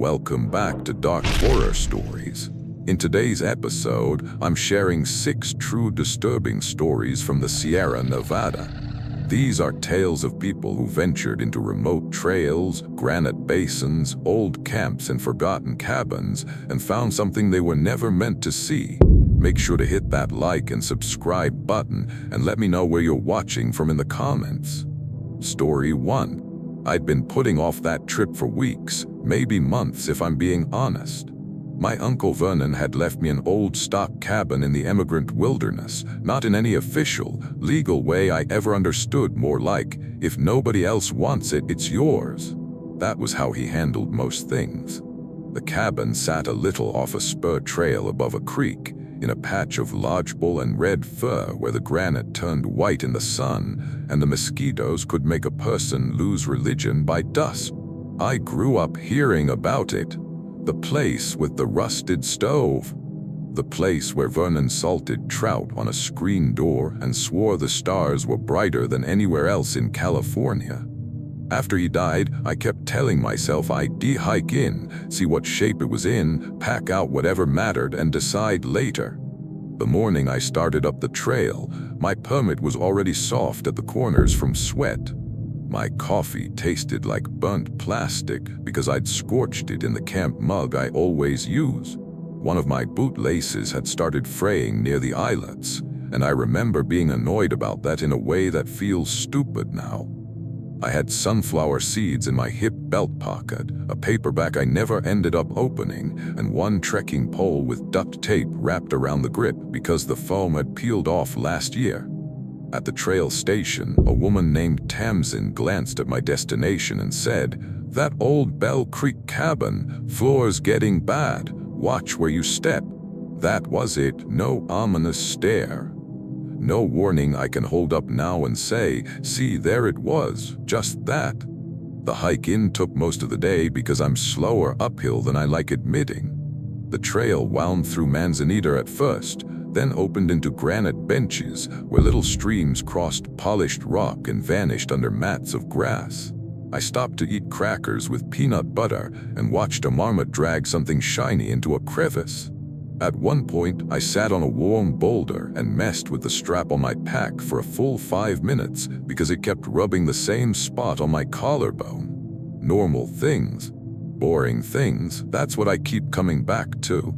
Welcome back to Dark Horror Stories. In today's episode, I'm sharing 6 true disturbing stories from the Sierra Nevada. These are tales of people who ventured into remote trails, granite basins, old camps, and forgotten cabins and found something they were never meant to see. Make sure to hit that like and subscribe button and let me know where you're watching from in the comments. Story 1. I'd been putting off that trip for weeks, maybe months if I'm being honest. My Uncle Vernon had left me an old stock cabin in the immigrant wilderness, not in any official, legal way I ever understood, more like, if nobody else wants it, it's yours. That was how he handled most things. The cabin sat a little off a spur trail above a creek, in a patch of lodgepole and red fir where the granite turned white in the sun, and the mosquitoes could make a person lose religion by dusk. I grew up hearing about it. The place with the rusted stove. The place where Vernon salted trout on a screen door and swore the stars were brighter than anywhere else in California. After he died, I kept telling myself I'd hike in, see what shape it was in, pack out whatever mattered, and decide later. The morning I started up the trail, my permit was already soft at the corners from sweat. My coffee tasted like burnt plastic because I'd scorched it in the camp mug I always use. One of my bootlaces had started fraying near the eyelets, and I remember being annoyed about that in a way that feels stupid now. I had sunflower seeds in my hip belt pocket, a paperback I never ended up opening, and one trekking pole with duct tape wrapped around the grip because the foam had peeled off last year. At the trail station, a woman named Tamsin glanced at my destination and said, "That old Bell Creek cabin, floor's getting bad, watch where you step." That was it, no ominous stare. No warning I can hold up now and say, see, there it was, just that. The hike in took most of the day because I'm slower uphill than I like admitting. The trail wound through manzanita at first, then opened into granite benches where little streams crossed polished rock and vanished under mats of grass. I stopped to eat crackers with peanut butter and watched a marmot drag something shiny into a crevice. At one point, I sat on a warm boulder and messed with the strap on my pack for a full 5 minutes because it kept rubbing the same spot on my collarbone. Normal things. Boring things, that's what I keep coming back to.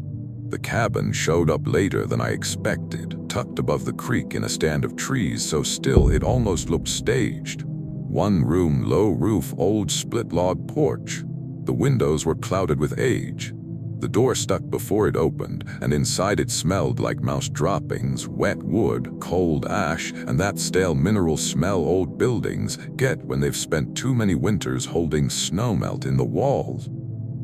The cabin showed up later than I expected, tucked above the creek in a stand of trees so still it almost looked staged. 1-room, low-roof, old split-log porch. The windows were clouded with age. The door stuck before it opened, and inside it smelled like mouse droppings, wet wood, cold ash, and that stale mineral smell old buildings get when they've spent too many winters holding snowmelt in the walls.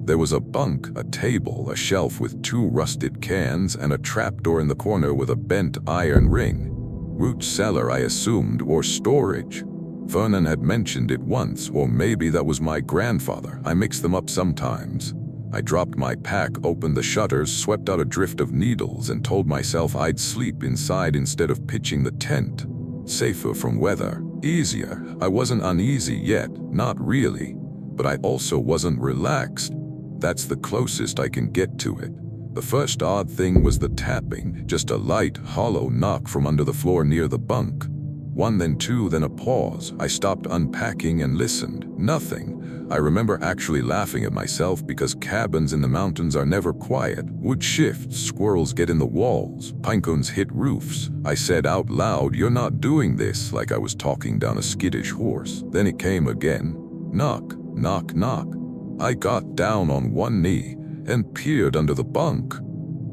There was a bunk, a table, a shelf with 2 rusted cans, and a trapdoor in the corner with a bent iron ring. Root cellar, I assumed, or storage. Vernon had mentioned it once, or maybe that was my grandfather. I mix them up sometimes. I dropped my pack, opened the shutters, swept out a drift of needles, and told myself I'd sleep inside instead of pitching the tent. Safer from weather, easier. I wasn't uneasy yet, not really. But I also wasn't relaxed. That's the closest I can get to it. The first odd thing was the tapping, just a light, hollow knock from under the floor near the bunk. 1, then 2, then a pause. I stopped unpacking and listened. Nothing. I remember actually laughing at myself because cabins in the mountains are never quiet. Wood shifts, squirrels get in the walls, pine cones hit roofs. I said out loud, "You're not doing this," like I was talking down a skittish horse. Then it came again. Knock, knock, knock. I got down on one knee and peered under the bunk.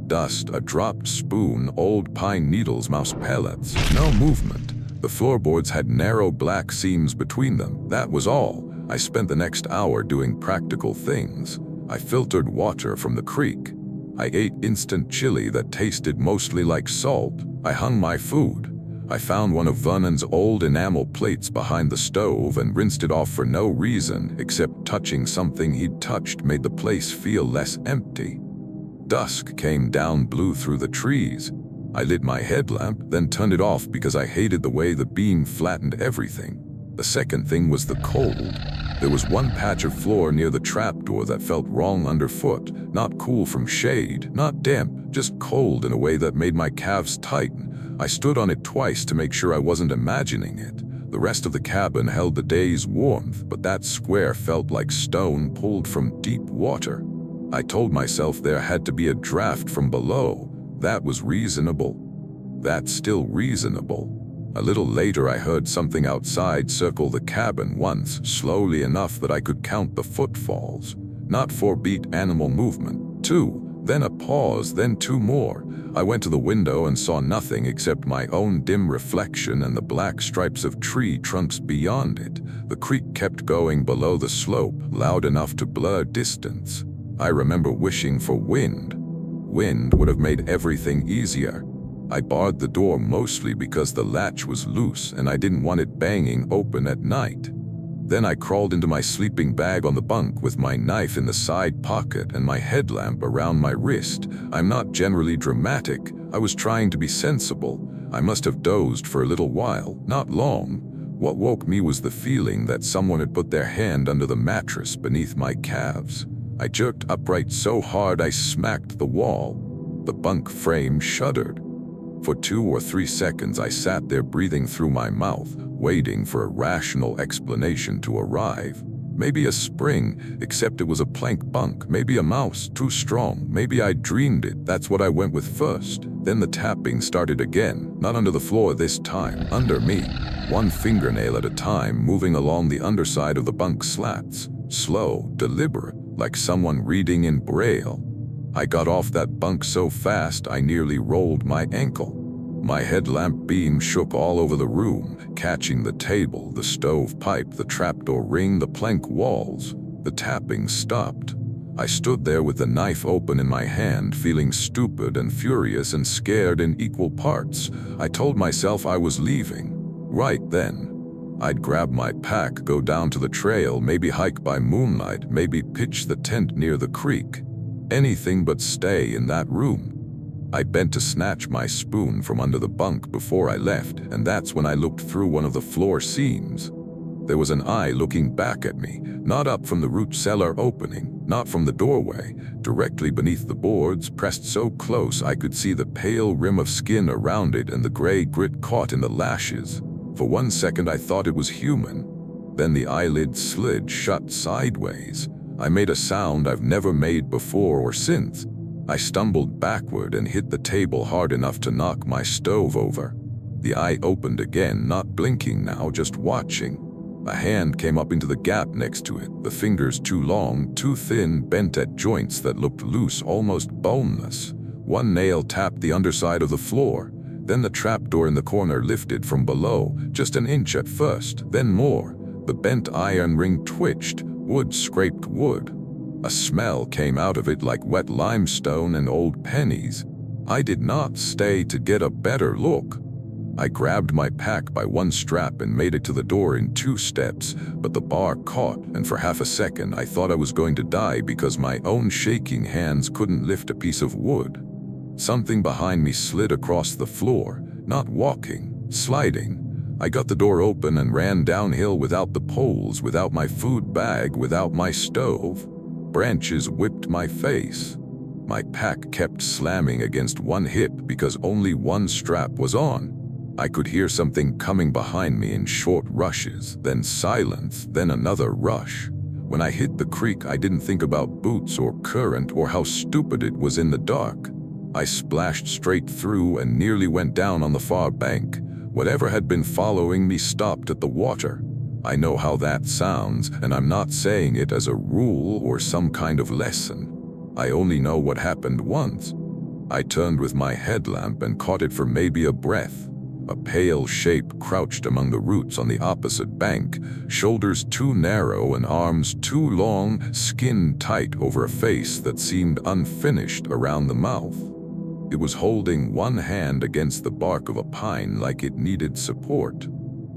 Dust, a dropped spoon, old pine needles, mouse pellets. No movement. The floorboards had narrow black seams between them. That was all. I spent the next hour doing practical things. I filtered water from the creek. I ate instant chili that tasted mostly like salt. I hung my food. I found one of Vernon's old enamel plates behind the stove and rinsed it off for no reason except touching something he'd touched made the place feel less empty. Dusk came down, blew through the trees. I lit my headlamp, then turned it off because I hated the way the beam flattened everything. The second thing was the cold. There was one patch of floor near the trapdoor that felt wrong underfoot, not cool from shade, not damp, just cold in a way that made my calves tighten. I stood on it twice to make sure I wasn't imagining it. The rest of the cabin held the day's warmth, but that square felt like stone pulled from deep water. I told myself there had to be a draft from below. That was reasonable. That's still reasonable. A little later I heard something outside circle the cabin once, slowly enough that I could count the footfalls. Not 4-beat animal movement. 2, then a pause, then 2 more. I went to the window and saw nothing except my own dim reflection and the black stripes of tree trunks beyond it. The creek kept going below the slope, loud enough to blur distance. I remember wishing for wind. Wind would have made everything easier. I barred the door mostly because the latch was loose and I didn't want it banging open at night. Then I crawled into my sleeping bag on the bunk with my knife in the side pocket and my headlamp around my wrist. I'm not generally dramatic. I was trying to be sensible. I must have dozed for a little while, not long. What woke me was the feeling that someone had put their hand under the mattress beneath my calves. I jerked upright so hard I smacked the wall. The bunk frame shuddered. For 2 or 3 seconds I sat there breathing through my mouth, waiting for a rational explanation to arrive. Maybe a spring, except it was a plank bunk. Maybe a mouse, too strong. Maybe I dreamed it. That's what I went with first. Then the tapping started again, not under the floor this time, under me. One fingernail at a time, moving along the underside of the bunk slats. Slow, deliberate, like someone reading in Braille. I got off that bunk so fast I nearly rolled my ankle. My headlamp beam shook all over the room, catching the table, the stovepipe, the trapdoor ring, the plank walls. The tapping stopped. I stood there with the knife open in my hand, feeling stupid and furious and scared in equal parts. I told myself I was leaving. Right then. I'd grab my pack, go down to the trail, maybe hike by moonlight, maybe pitch the tent near the creek. Anything but stay in that room. I bent to snatch my spoon from under the bunk before I left, and that's when I looked through one of the floor seams. There was an eye looking back at me, not up from the root cellar opening, not from the doorway, directly beneath the boards, pressed so close I could see the pale rim of skin around it and the gray grit caught in the lashes. For 1 second I thought it was human. Then the eyelid slid shut sideways. I made a sound I've never made before or since. I stumbled backward and hit the table hard enough to knock my stove over. The eye opened again, not blinking now, just watching. A hand came up into the gap next to it, the fingers too long, too thin, bent at joints that looked loose, almost boneless. One nail tapped the underside of the floor. Then the trapdoor in the corner lifted from below, just an inch at first, then more. The bent iron ring twitched. Wood scraped wood. A smell came out of it like wet limestone and old pennies. I did not stay to get a better look. I grabbed my pack by one strap and made it to the door in 2 steps, but the bar caught, and for half a second I thought I was going to die because my own shaking hands couldn't lift a piece of wood. Something behind me slid across the floor, not walking, sliding. I got the door open and ran downhill without the poles, without my food bag, without my stove. Branches whipped my face. My pack kept slamming against one hip because only one strap was on. I could hear something coming behind me in short rushes, then silence, then another rush. When I hit the creek, I didn't think about boots or current or how stupid it was in the dark. I splashed straight through and nearly went down on the far bank. Whatever had been following me stopped at the water. I know how that sounds, and I'm not saying it as a rule or some kind of lesson. I only know what happened once. I turned with my headlamp and caught it for maybe a breath. A pale shape crouched among the roots on the opposite bank, shoulders too narrow and arms too long, skin tight over a face that seemed unfinished around the mouth. It was holding one hand against the bark of a pine like it needed support.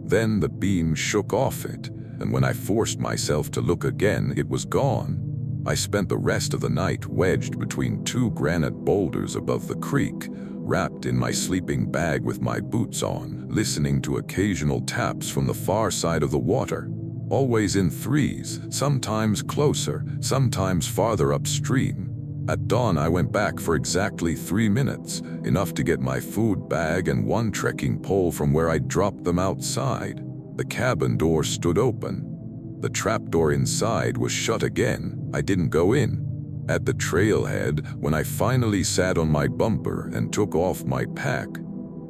Then the beam shook off it, and when I forced myself to look again, it was gone. I spent the rest of the night wedged between 2 granite boulders above the creek, wrapped in my sleeping bag with my boots on, listening to occasional taps from the far side of the water. Always in threes, sometimes closer, sometimes farther upstream. At dawn, I went back for exactly 3 minutes, enough to get my food bag and one trekking pole from where I dropped them outside. The cabin door stood open. The trapdoor inside was shut again. I didn't go in. At the trailhead, when I finally sat on my bumper and took off my pack,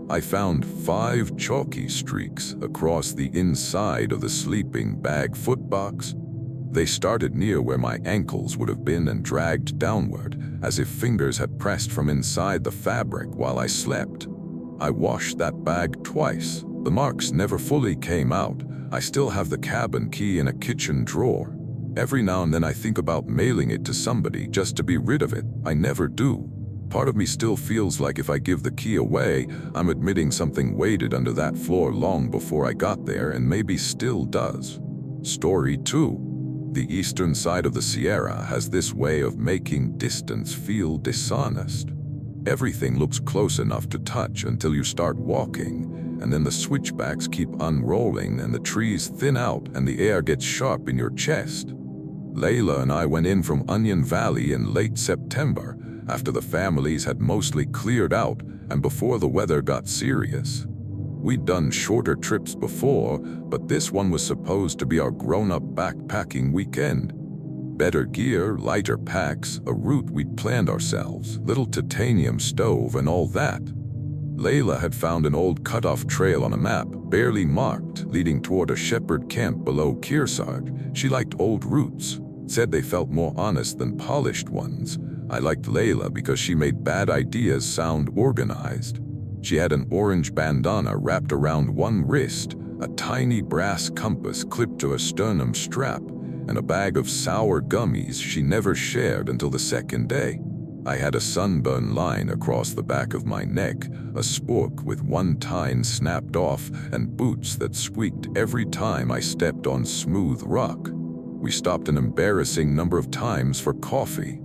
I found 5 chalky streaks across the inside of the sleeping bag footbox. They started near where my ankles would have been and dragged downward, as if fingers had pressed from inside the fabric while I slept. I washed that bag twice. The marks never fully came out. I still have the cabin key in a kitchen drawer. Every now and then I think about mailing it to somebody just to be rid of it. I never do. Part of me still feels like if I give the key away, I'm admitting something waited under that floor long before I got there and maybe still does. Story 2. The eastern side of the Sierra has this way of making distance feel dishonest. Everything looks close enough to touch until you start walking, and then the switchbacks keep unrolling and the trees thin out and the air gets sharp in your chest. Layla and I went in from Onion Valley in late September, after the families had mostly cleared out and before the weather got serious. We'd done shorter trips before, but this one was supposed to be our grown-up backpacking weekend. Better gear, lighter packs, a route we'd planned ourselves, little titanium stove and all that. Layla had found an old cut-off trail on a map, barely marked, leading toward a shepherd camp below Kearsarge. She liked old routes, said they felt more honest than polished ones. I liked Layla because she made bad ideas sound organized. She had an orange bandana wrapped around one wrist, a tiny brass compass clipped to a sternum strap, and a bag of sour gummies she never shared until the second day. I had a sunburn line across the back of my neck, a spork with one tine snapped off, and boots that squeaked every time I stepped on smooth rock. We stopped an embarrassing number of times for coffee.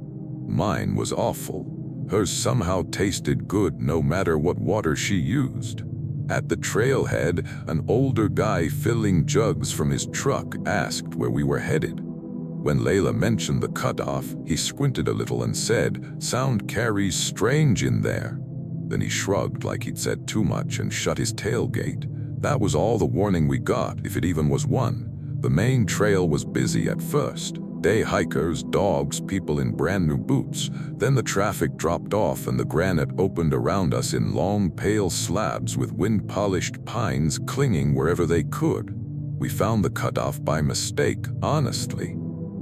Mine was awful. Hers somehow tasted good no matter what water she used. At the trailhead, an older guy filling jugs from his truck asked where we were headed. When Layla mentioned the cutoff, he squinted a little and said, "Sound carries strange in there." Then he shrugged like he'd said too much and shut his tailgate. That was all the warning we got, if it even was one. The main trail was busy at first. Day hikers, dogs, people in brand new boots. Then the traffic dropped off and the granite opened around us in long, pale slabs with wind-polished pines clinging wherever they could. We found the cutoff by mistake, honestly.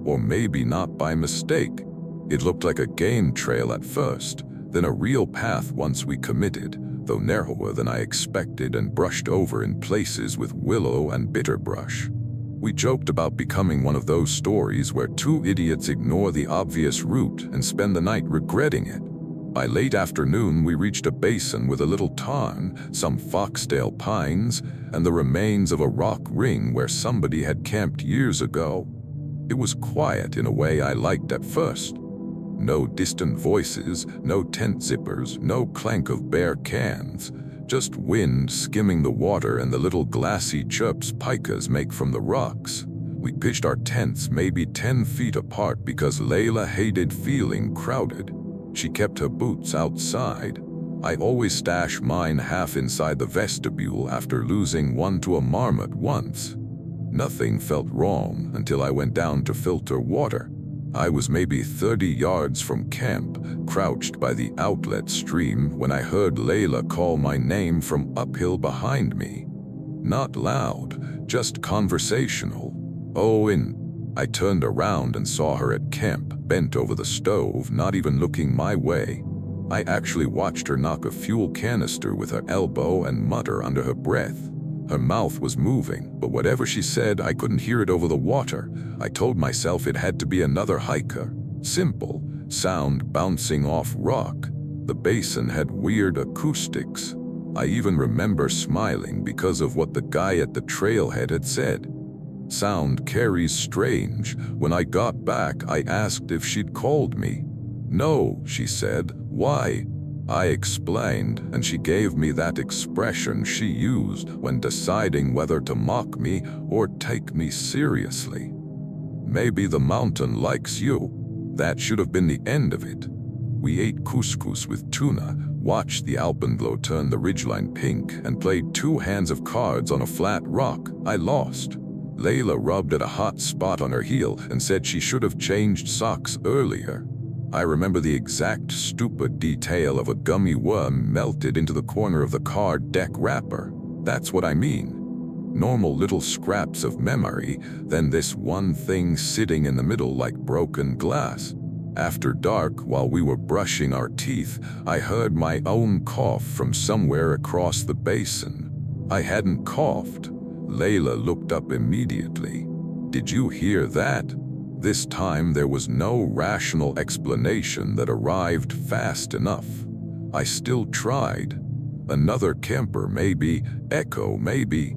Or maybe not by mistake. It looked like a game trail at first, then a real path once we committed, though narrower than I expected and brushed over in places with willow and bitterbrush. We joked about becoming one of those stories where 2 idiots ignore the obvious route and spend the night regretting it. By late afternoon, we reached a basin with a little tarn, some foxtail pines, and the remains of a rock ring where somebody had camped years ago. It was quiet in a way I liked at first. No distant voices, no tent zippers, no clank of bare cans. Just wind skimming the water and the little glassy chirps pikas make from the rocks. We pitched our tents maybe 10 feet apart because Layla hated feeling crowded. She kept her boots outside. I always stash mine half inside the vestibule after losing one to a marmot once. Nothing felt wrong until I went down to filter water. I was maybe 30 yards from camp, crouched by the outlet stream, when I heard Layla call my name from uphill behind me. Not loud, just conversational. "Owen." I turned around and saw her at camp, bent over the stove, not even looking my way. I actually watched her knock a fuel canister with her elbow and mutter under her breath. Her mouth was moving, but whatever she said, I couldn't hear it over the water. I told myself it had to be another hiker. Simple, sound bouncing off rock. The basin had weird acoustics. I even remember smiling because of what the guy at the trailhead had said. Sound carries strange. When I got back, I asked if she'd called me. "No," she said. "Why?" I explained, and she gave me that expression she used when deciding whether to mock me or take me seriously. Maybe the mountain likes you. That should have been the end of it. We ate couscous with tuna, watched the alpenglow turn the ridgeline pink, and played 2 hands of cards on a flat rock. I lost. Layla rubbed at a hot spot on her heel and said she should have changed socks earlier. I remember the exact stupid detail of a gummy worm melted into the corner of the card deck wrapper. That's what I mean. Normal little scraps of memory, then this one thing sitting in the middle like broken glass. After dark, while we were brushing our teeth, I heard my own cough from somewhere across the basin. I hadn't coughed. Layla looked up immediately. "Did you hear that?" This time there was no rational explanation that arrived fast enough. I still tried. Another camper maybe, echo maybe.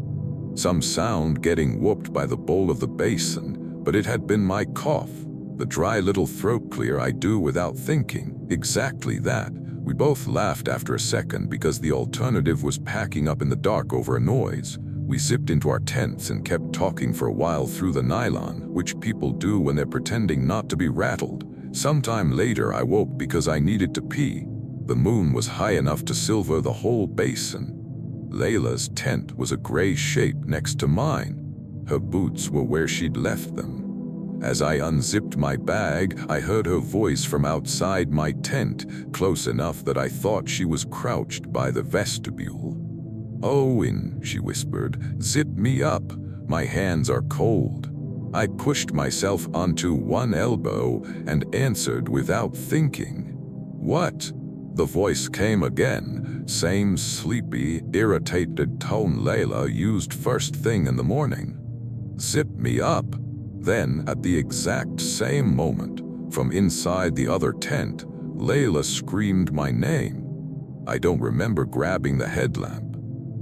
Some sound getting whooped by the bowl of the basin, but it had been my cough. The dry little throat clear I do without thinking. Exactly that. We both laughed after a second because the alternative was packing up in the dark over a noise. We zipped into our tents and kept talking for a while through the nylon, which people do when they're pretending not to be rattled. Sometime later I woke because I needed to pee. The moon was high enough to silver the whole basin. Layla's tent was a gray shape next to mine. Her boots were where she'd left them. As I unzipped my bag, I heard her voice from outside my tent, close enough that I thought she was crouched by the vestibule. "Owen," she whispered, "zip me up. My hands are cold." I pushed myself onto one elbow and answered without thinking. "What?" The voice came again, same sleepy, irritated tone Layla used first thing in the morning. "Zip me up." Then, at the exact same moment, from inside the other tent, Layla screamed my name. I don't remember grabbing the headlamp.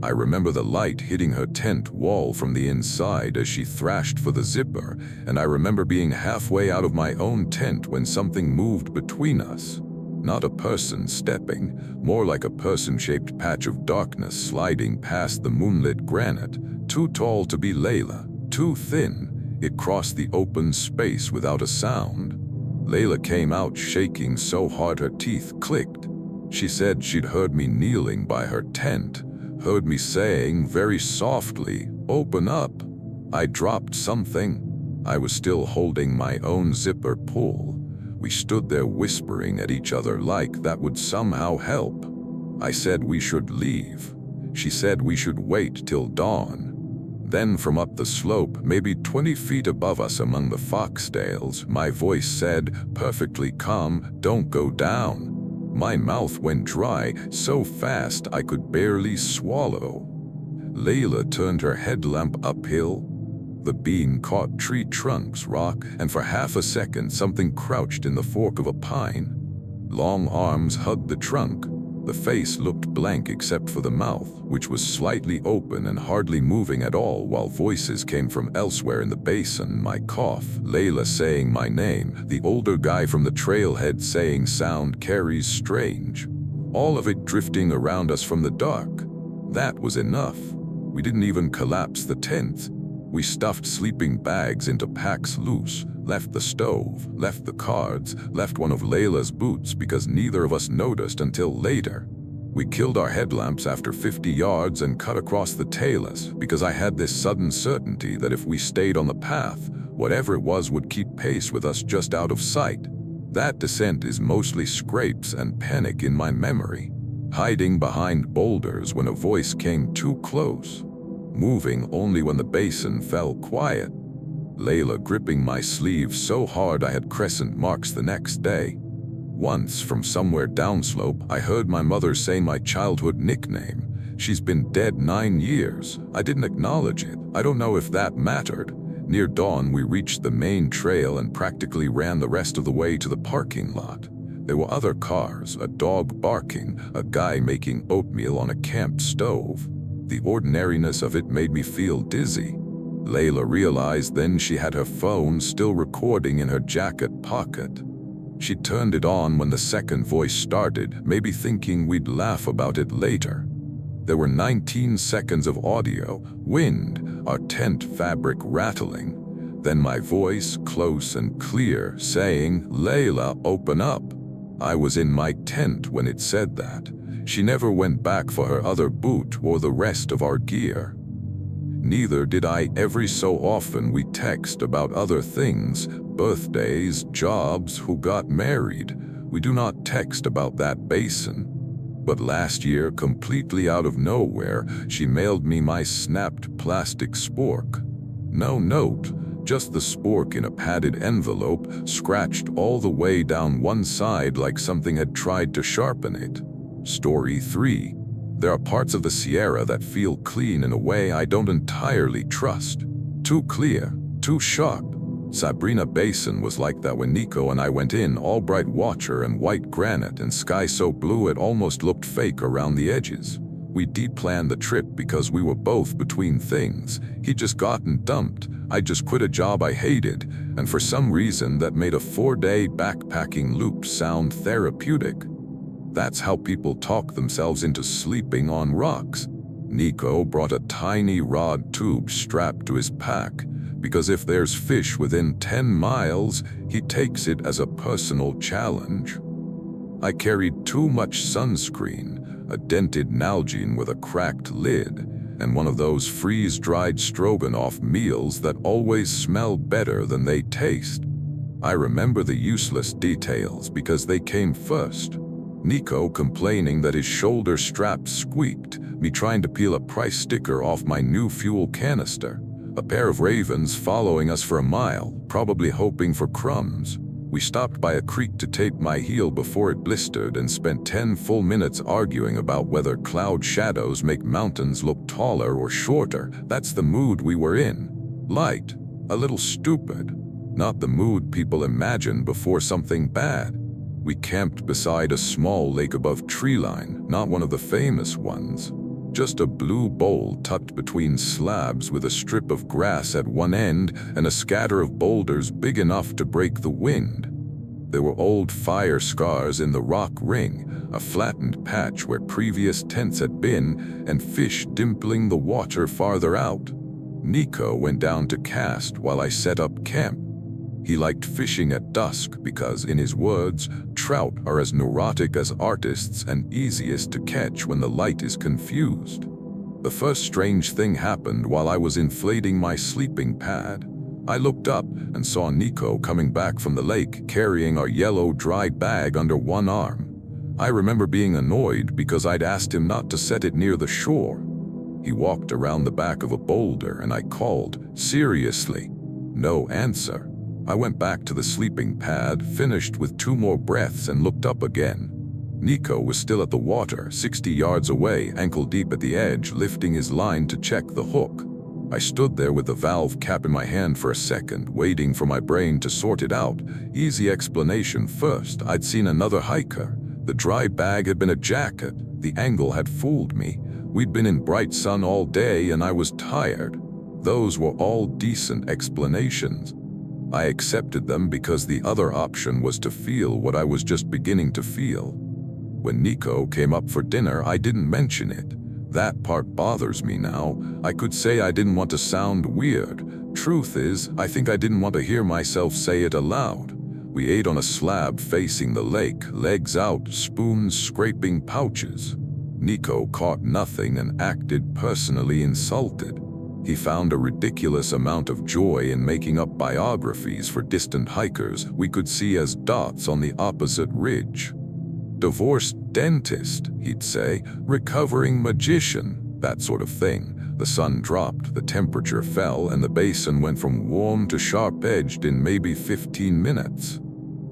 I remember the light hitting her tent wall from the inside as she thrashed for the zipper, and I remember being halfway out of my own tent when something moved between us. Not a person stepping, more like a person-shaped patch of darkness sliding past the moonlit granite, too tall to be Layla, too thin. It crossed the open space without a sound. Layla came out shaking so hard her teeth clicked. She said she'd heard me kneeling by her tent, heard me saying very softly, "Open up." I dropped something. I was still holding my own zipper pull. We stood there whispering at each other like that would somehow help. I said we should leave. She said we should wait till dawn. Then from up the slope, maybe 20 feet above us among the foxtails, my voice said, perfectly calm, "Don't go down." My mouth went dry so fast I could barely swallow. Layla turned her headlamp uphill. The beam caught tree trunks, rock, and for half a second something crouched in the fork of a pine. Long arms hugged the trunk. The face looked blank except for the mouth, which was slightly open and hardly moving at all, while voices came from elsewhere in the basin. My cough, Layla saying my name, the older guy from the trailhead saying sound carries strange. All of it drifting around us from the dark. That was enough. We didn't even collapse the tent. We stuffed sleeping bags into packs loose, left the stove, left the cards, left one of Layla's boots because neither of us noticed until later. We killed our headlamps after 50 yards and cut across the talus because I had this sudden certainty that if we stayed on the path, whatever it was would keep pace with us just out of sight. That descent is mostly scrapes and panic in my memory, hiding behind boulders when a voice came too close, moving only when the basin fell quiet. Layla gripping my sleeve so hard I had crescent marks the next day. Once, from somewhere downslope, I heard my mother say my childhood nickname. She's been dead 9 years. I didn't acknowledge it. I don't know if that mattered. Near dawn, we reached the main trail and practically ran the rest of the way to the parking lot. There were other cars, a dog barking, a guy making oatmeal on a camp stove. The ordinariness of it made me feel dizzy. Layla realized then she had her phone still recording in her jacket pocket. She turned it on when the second voice started, maybe thinking we'd laugh about it later. There were 19 seconds of audio, wind, our tent fabric rattling, then my voice, close and clear, saying, "Layla, open up." I was in my tent when it said that. She never went back for her other boot or the rest of our gear. Neither did I. Every so often we text about other things, birthdays, jobs, who got married. We do not text about that basin. But last year, completely out of nowhere, she mailed me my snapped plastic spork. No note, just the spork in a padded envelope, scratched all the way down one side like something had tried to sharpen it. Story 3. There are parts of the Sierra that feel clean in a way I don't entirely trust. Too clear, too sharp. Sabrina Basin was like that when Nico and I went in, all bright water and white granite and sky so blue it almost looked fake around the edges. We deplanned the trip because we were both between things. He'd just gotten dumped, I just quit a job I hated, and for some reason that made a 4-day backpacking loop sound therapeutic. That's how people talk themselves into sleeping on rocks. Nico brought a tiny rod tube strapped to his pack, because if there's fish within 10 miles, he takes it as a personal challenge. I carried too much sunscreen, a dented Nalgene with a cracked lid, and one of those freeze-dried stroganoff meals that always smell better than they taste. I remember the useless details because they came first. Nico complaining that his shoulder strap squeaked, me trying to peel a price sticker off my new fuel canister, a pair of ravens following us for a mile, probably hoping for crumbs. We stopped by a creek to tape my heel before it blistered and spent 10 full minutes arguing about whether cloud shadows make mountains look taller or shorter. That's the mood we were in. Light, a little stupid, not the mood people imagine before something bad. We camped beside a small lake above treeline, not one of the famous ones. Just a blue bowl tucked between slabs with a strip of grass at one end and a scatter of boulders big enough to break the wind. There were old fire scars in the rock ring, a flattened patch where previous tents had been, and fish dimpling the water farther out. Nico went down to cast while I set up camp. He liked fishing at dusk because, in his words, trout are as neurotic as artists and easiest to catch when the light is confused. The first strange thing happened while I was inflating my sleeping pad. I looked up and saw Nico coming back from the lake carrying our yellow dry bag under one arm. I remember being annoyed because I'd asked him not to set it near the shore. He walked around the back of a boulder and I called, "Seriously?" No answer. I went back to the sleeping pad, finished with 2 more breaths and looked up again. Nico was still at the water, 60 yards away, ankle deep at the edge, lifting his line to check the hook. I stood there with the valve cap in my hand for a second, waiting for my brain to sort it out. Easy explanation first. I'd seen another hiker. The dry bag had been a jacket. The angle had fooled me. We'd been in bright sun all day and I was tired. Those were all decent explanations. I accepted them because the other option was to feel what I was just beginning to feel. When Nico came up for dinner, I didn't mention it. That part bothers me now. I could say I didn't want to sound weird. Truth is, I think I didn't want to hear myself say it aloud. We ate on a slab facing the lake, legs out, spoons scraping pouches. Nico caught nothing and acted personally insulted. He found a ridiculous amount of joy in making up biographies for distant hikers we could see as dots on the opposite ridge. Divorced dentist, he'd say, recovering magician, that sort of thing. The sun dropped, the temperature fell, and the basin went from warm to sharp-edged in maybe 15 minutes.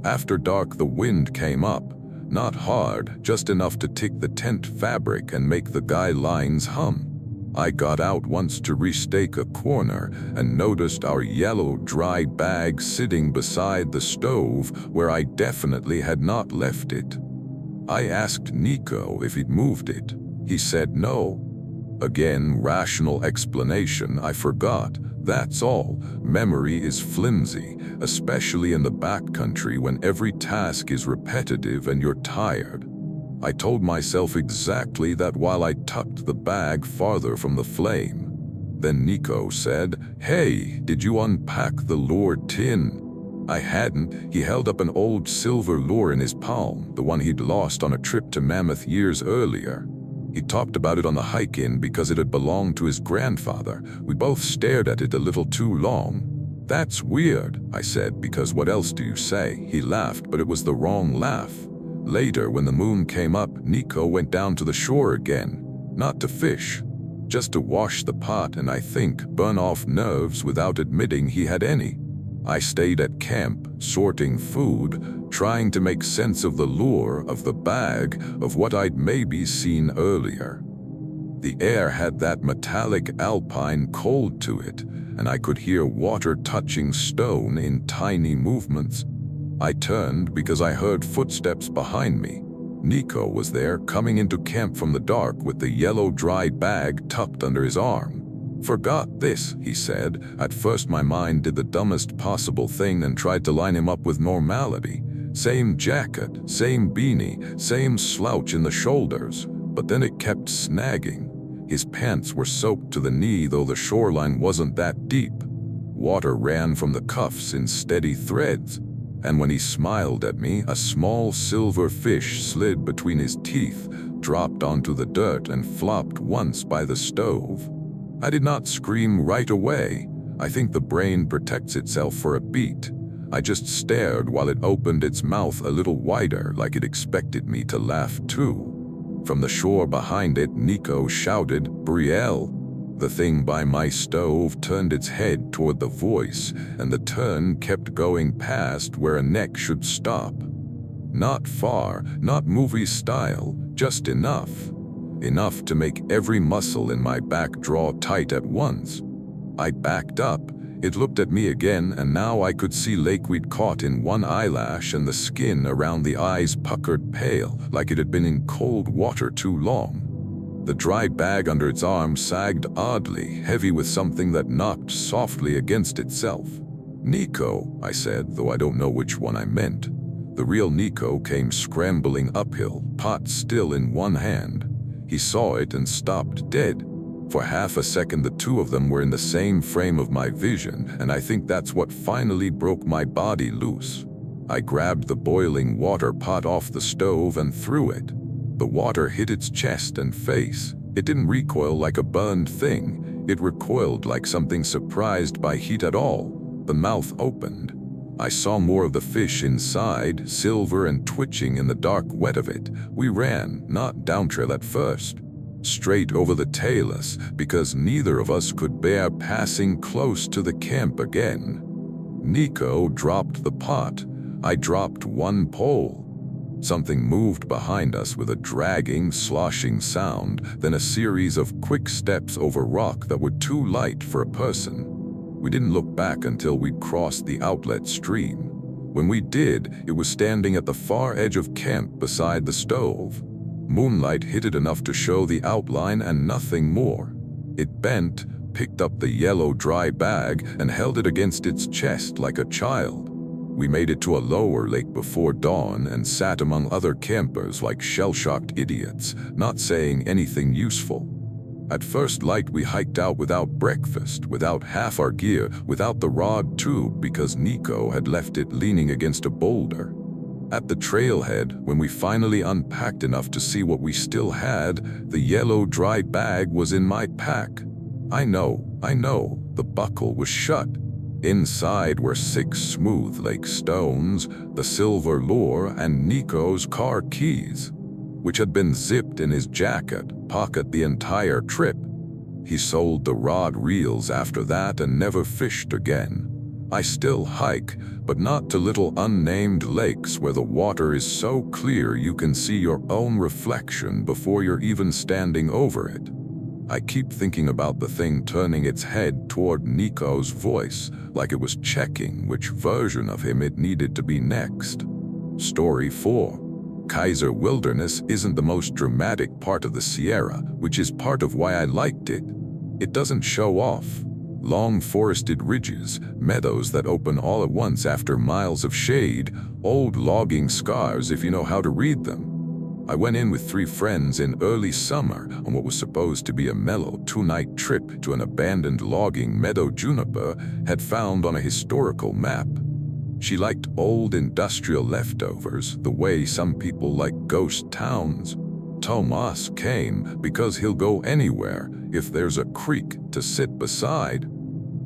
After dark, the wind came up. Not hard, just enough to tick the tent fabric and make the guy lines hum. I got out once to restake a corner and noticed our yellow dry bag sitting beside the stove where I definitely had not left it. I asked Nico if he'd moved it. He said no. Again, rational explanation, I forgot. That's all. Memory is flimsy, especially in the backcountry when every task is repetitive and you're tired. I told myself exactly that while I tucked the bag farther from the flame. Then Nico said, "Hey, did you unpack the lure tin?" I hadn't. He held up an old silver lure in his palm, the one he'd lost on a trip to Mammoth years earlier. He talked about it on the hike in because it had belonged to his grandfather. We both stared at it a little too long. "That's weird," I said, because what else do you say? He laughed, but it was the wrong laugh. Later, when the moon came up, Nico went down to the shore again. Not to fish, just to wash the pot and, I think, burn off nerves without admitting he had any. I stayed at camp, sorting food, trying to make sense of the lure, of the bag, of what I'd maybe seen earlier. The air had that metallic alpine cold to it, and I could hear water touching stone in tiny movements. I turned because I heard footsteps behind me. Nico was there, coming into camp from the dark with the yellow dry bag tucked under his arm. "Forgot this," he said. At first my mind did the dumbest possible thing and tried to line him up with normality. Same jacket, same beanie, same slouch in the shoulders. But then it kept snagging. His pants were soaked to the knee, though the shoreline wasn't that deep. Water ran from the cuffs in steady threads. And when he smiled at me, a small silver fish slid between his teeth, dropped onto the dirt, and flopped once by the stove. I did not scream right away. I think the brain protects itself for a beat. I just stared while it opened its mouth a little wider, like it expected me to laugh too. From the shore behind it, Nico shouted, "Brielle!" The thing by my stove turned its head toward the voice, and the turn kept going past where a neck should stop. Not far, not movie style, just enough. Enough to make every muscle in my back draw tight at once. I backed up. It looked at me again, and now I could see lakeweed caught in one eyelash and the skin around the eyes puckered pale, like it had been in cold water too long. The dry bag under its arm sagged oddly, heavy with something that knocked softly against itself. "Nico," I said, though I don't know which one I meant. The real Nico came scrambling uphill, pot still in one hand. He saw it and stopped dead. For half a second the two of them were in the same frame of my vision, and I think that's what finally broke my body loose. I grabbed the boiling water pot off the stove and threw it. The water hit its chest and face. It didn't recoil like a burned thing. It recoiled like something surprised by heat at all. The mouth opened. I saw more of the fish inside, silver and twitching in the dark wet of it. We ran, not downtrail at first, straight over the talus, because neither of us could bear passing close to the camp again. Nico dropped the pot. I dropped one pole. Something moved behind us with a dragging, sloshing sound, then a series of quick steps over rock that were too light for a person. We didn't look back until we'd crossed the outlet stream. When we did, it was standing at the far edge of camp beside the stove. Moonlight hit it enough to show the outline and nothing more. It bent, picked up the yellow dry bag, and held it against its chest like a child. We made it to a lower lake before dawn and sat among other campers like shell-shocked idiots, not saying anything useful. At first light we hiked out without breakfast, without half our gear, without the rod tube because Nico had left it leaning against a boulder. At the trailhead, when we finally unpacked enough to see what we still had, the yellow dry bag was in my pack. I know, the buckle was shut. Inside were 6 smooth lake stones, the silver lure, and Nico's car keys, which had been zipped in his jacket pocket the entire trip. He sold the rod reels after that and never fished again. I still hike, but not to little unnamed lakes where the water is so clear you can see your own reflection before you're even standing over it. I keep thinking about the thing turning its head toward Nico's voice, like it was checking which version of him it needed to be next. Story 4. Kaiser Wilderness isn't the most dramatic part of the Sierra, which is part of why I liked it. It doesn't show off. Long forested ridges, meadows that open all at once after miles of shade, old logging scars if you know how to read them. I went in with 3 friends in early summer on what was supposed to be a mellow 2-night trip to an abandoned logging meadow Juniper had found on a historical map. She liked old industrial leftovers the way some people like ghost towns. Tomas came because he'll go anywhere if there's a creek to sit beside.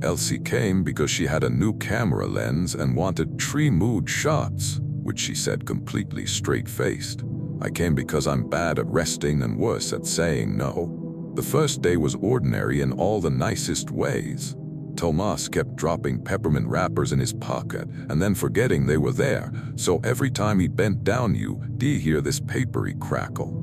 Elsie came because she had a new camera lens and wanted tree mood shots, which she said completely straight-faced. I came because I'm bad at resting and worse at saying no. The first day was ordinary in all the nicest ways. Tomas kept dropping peppermint wrappers in his pocket and then forgetting they were there, so every time he bent down you'd hear this papery crackle.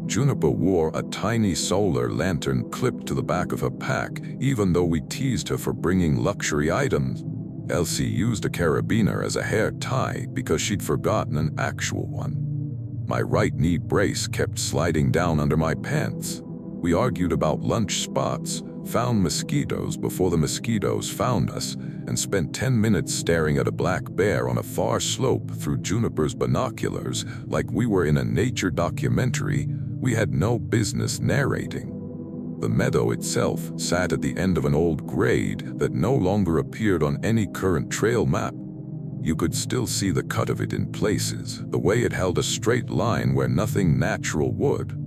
Juniper wore a tiny solar lantern clipped to the back of her pack, even though we teased her for bringing luxury items. Elsie used a carabiner as a hair tie because she'd forgotten an actual one. My right knee brace kept sliding down under my pants. We argued about lunch spots, found mosquitoes before the mosquitoes found us, and spent 10 minutes staring at a black bear on a far slope through Juniper's binoculars like we were in a nature documentary we had no business narrating. The meadow itself sat at the end of an old grade that no longer appeared on any current trail map. You could still see the cut of it in places, the way it held a straight line where nothing natural would.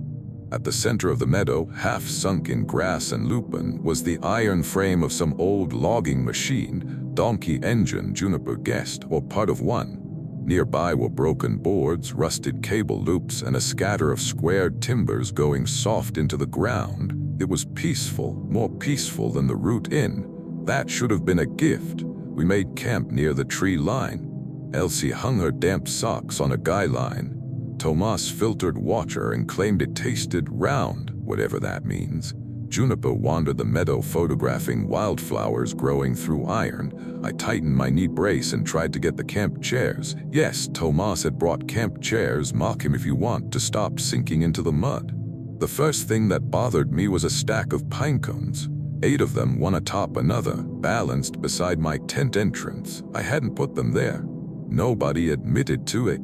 At the center of the meadow, half sunk in grass and lupin, was the iron frame of some old logging machine, donkey engine Juniper guessed, or part of one. Nearby were broken boards, rusted cable loops, and a scatter of squared timbers going soft into the ground. It was peaceful, more peaceful than the route in. That should have been a gift. We made camp near the tree line. Elsie hung her damp socks on a guy line. Tomas filtered water and claimed it tasted round, whatever that means. Juniper wandered the meadow photographing wildflowers growing through iron. I tightened my knee brace and tried to get the camp chairs. Yes, Tomas had brought camp chairs, mock him if you want, to stop sinking into the mud. The first thing that bothered me was a stack of pine cones. 8 of them, one atop another, balanced beside my tent entrance. I hadn't put them there. Nobody admitted to it.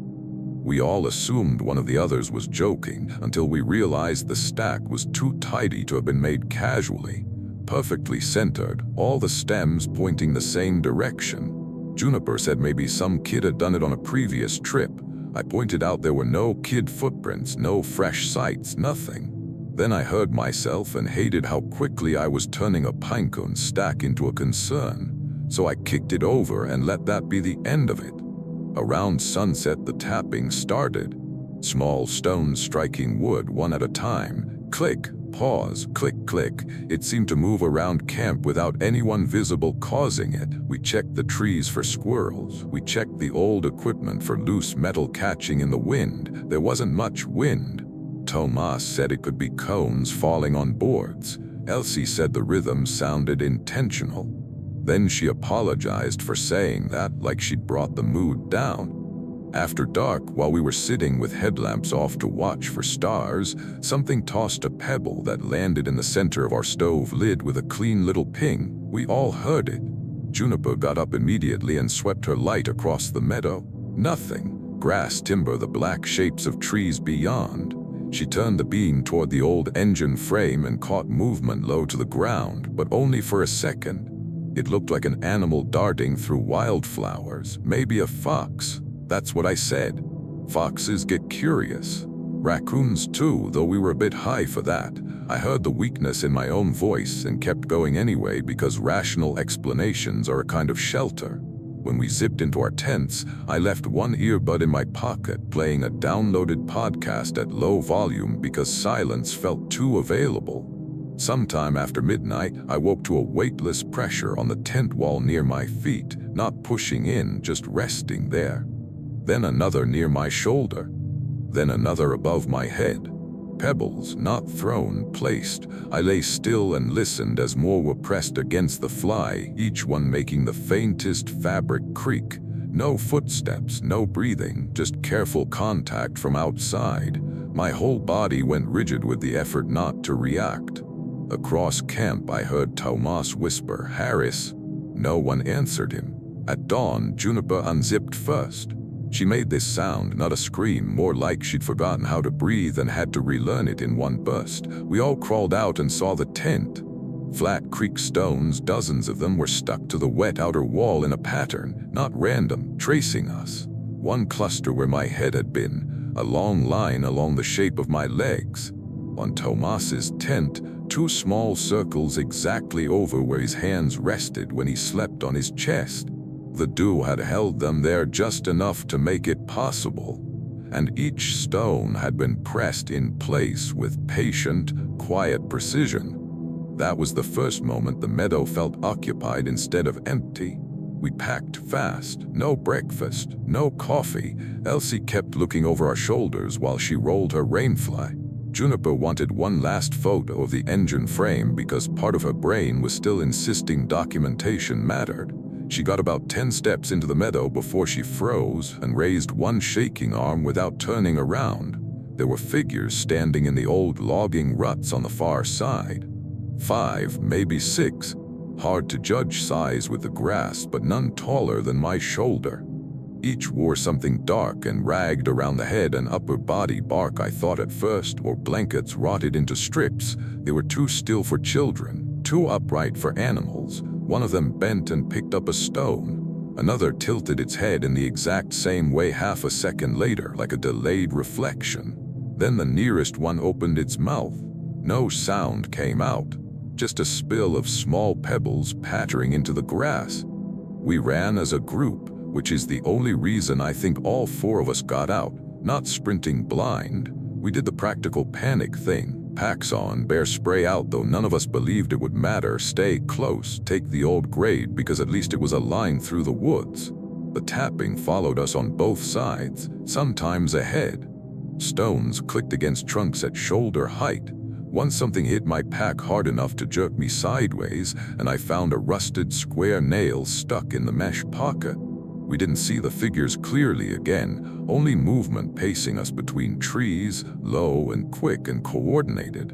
We all assumed one of the others was joking until we realized the stack was too tidy to have been made casually. Perfectly centered, all the stems pointing the same direction. Juniper said maybe some kid had done it on a previous trip. I pointed out there were no kid footprints, no fresh sights, nothing. Then I heard myself and hated how quickly I was turning a pinecone stack into a concern. So I kicked it over and let that be the end of it. Around sunset, the tapping started. Small stones striking wood one at a time. Click, pause, click, click. It seemed to move around camp without anyone visible causing it. We checked the trees for squirrels. We checked the old equipment for loose metal catching in the wind. There wasn't much wind. Tomas said it could be cones falling on boards. Elsie said the rhythm sounded intentional. Then she apologized for saying that, like she'd brought the mood down. After dark, while we were sitting with headlamps off to watch for stars, something tossed a pebble that landed in the center of our stove lid with a clean little ping. We all heard it. Juniper got up immediately and swept her light across the meadow. Nothing. Grass, timber, the black shapes of trees beyond. She turned the beam toward the old engine frame and caught movement low to the ground, but only for a second. It looked like an animal darting through wildflowers, maybe a fox. That's what I said. Foxes get curious. Raccoons too, though we were a bit high for that. I heard the weakness in my own voice and kept going anyway because rational explanations are a kind of shelter. When we zipped into our tents, I left one earbud in my pocket playing a downloaded podcast at low volume because silence felt too available. Sometime after midnight, I woke to a weightless pressure on the tent wall near my feet, not pushing in, just resting there. Then another near my shoulder. Then another above my head. Pebbles, not thrown, placed. I lay still and listened as more were pressed against the fly, each one making the faintest fabric creak. No footsteps, no breathing, just careful contact from outside. My whole body went rigid with the effort not to react. Across camp, I heard Tomas whisper, "Harris." No one answered him. At dawn, Juniper unzipped first. She made this sound, not a scream, more like she'd forgotten how to breathe and had to relearn it in one burst. We all crawled out and saw the tent. Flat creek stones, dozens of them, were stuck to the wet outer wall in a pattern, not random, tracing us. One cluster where my head had been, a long line along the shape of my legs. On Tomas's tent, two small circles exactly over where his hands rested when he slept on his chest. The dew had held them there just enough to make it possible, and each stone had been pressed in place with patient, quiet precision. That was the first moment the meadow felt occupied instead of empty. We packed fast. No breakfast, no coffee. Elsie kept looking over our shoulders while she rolled her rainfly. Juniper wanted one last photo of the engine frame because part of her brain was still insisting documentation mattered. She got about 10 steps into the meadow before she froze and raised one shaking arm without turning around. There were figures standing in the old logging ruts on the far side. 5, maybe 6. Hard to judge size with the grass, but none taller than my shoulder. Each wore something dark and ragged around the head and upper body, bark I thought at first, or blankets rotted into strips. They were too still for children, too upright for animals. One of them bent and picked up a stone. Another tilted its head in the exact same way half a second later, like a delayed reflection. Then the nearest one opened its mouth. No sound came out, just a spill of small pebbles pattering into the grass. We ran as a group, which is the only reason I think all 4 of us got out, not sprinting blind. We did the practical panic thing. Packs on, bear spray out, though none of us believed it would matter. Stay close, take the old grade, because at least it was a line through the woods. The tapping followed us on both sides, sometimes ahead. Stones clicked against trunks at shoulder height. Once something hit my pack hard enough to jerk me sideways, and I found a rusted square nail stuck in the mesh pocket. We didn't see the figures clearly again, only movement pacing us between trees, low and quick and coordinated.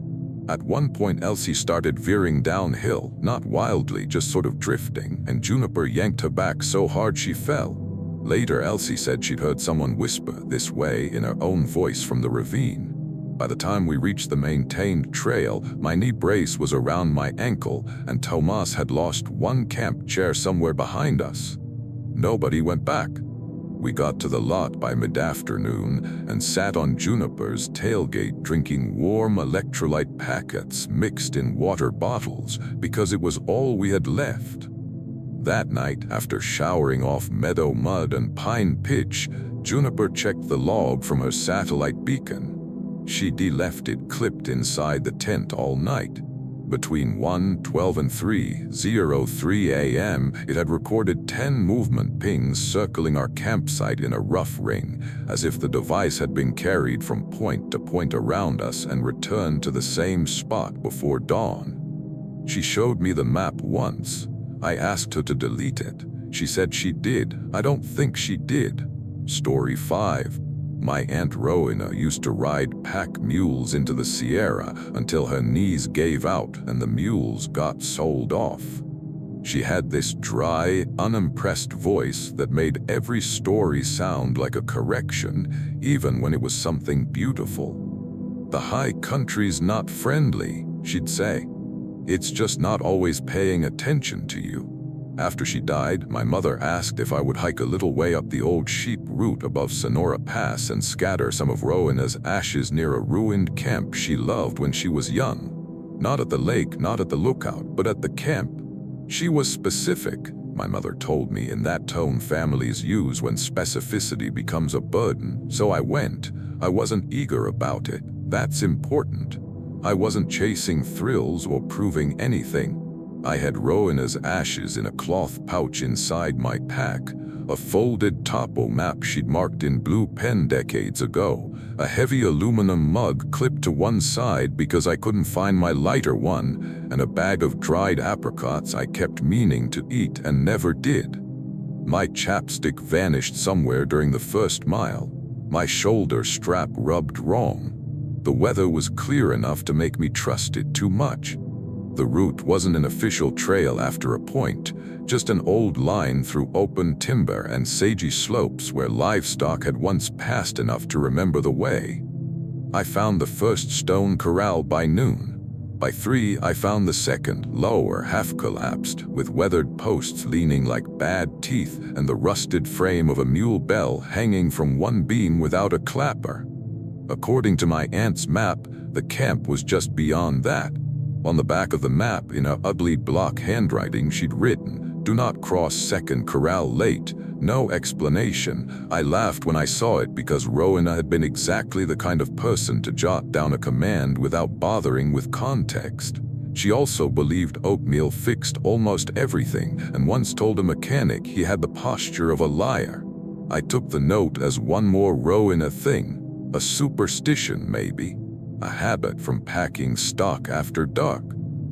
At one point Elsie started veering downhill, not wildly, just sort of drifting, and Juniper yanked her back so hard she fell. Later Elsie said she'd heard someone whisper this way in her own voice from the ravine. By the time we reached the maintained trail, my knee brace was around my ankle, and Tomas had lost one camp chair somewhere behind us. Nobody went back. We got to the lot by mid-afternoon and sat on Juniper's tailgate drinking warm electrolyte packets mixed in water bottles because it was all we had left. That night, after showering off meadow mud and pine pitch, Juniper checked the log from her satellite beacon. She'd left it clipped inside the tent all night. Between 1:12 and 3:03 a.m., it had recorded 10 movement pings circling our campsite in a rough ring, as if the device had been carried from point to point around us and returned to the same spot before dawn. She showed me the map once. I asked her to delete it. She said she did. I don't think she did. Story 5. My Aunt Rowena used to ride pack mules into the Sierra until her knees gave out and the mules got sold off. She had this dry, unimpressed voice that made every story sound like a correction, even when it was something beautiful. "The high country's not friendly," she'd say. "It's just not always paying attention to you." After she died, my mother asked if I would hike a little way up the old sheep route above Sonora Pass and scatter some of Rowena's ashes near a ruined camp she loved when she was young. Not at the lake, not at the lookout, but at the camp. She was specific, my mother told me, in that tone families use when specificity becomes a burden. So I went. I wasn't eager about it. That's important. I wasn't chasing thrills or proving anything. I had Rowena's ashes in a cloth pouch inside my pack, a folded topo map she'd marked in blue pen decades ago, a heavy aluminum mug clipped to one side because I couldn't find my lighter one, and a bag of dried apricots I kept meaning to eat and never did. My chapstick vanished somewhere during the first mile. My shoulder strap rubbed wrong. The weather was clear enough to make me trust it too much. The route wasn't an official trail after a point, just an old line through open timber and sagey slopes where livestock had once passed enough to remember the way. I found the first stone corral by noon. By 3, I found the second, lower, half-collapsed, with weathered posts leaning like bad teeth and the rusted frame of a mule bell hanging from one beam without a clapper. According to my aunt's map, the camp was just beyond that. On the back of the map, in a ugly block handwriting, she'd written, "Do not cross second corral late." No explanation. I laughed when I saw it because Rowena had been exactly the kind of person to jot down a command without bothering with context. She also believed oatmeal fixed almost everything and once told a mechanic he had the posture of a liar. I took the note as one more Rowena thing, a superstition maybe, a habit from packing stock after dark.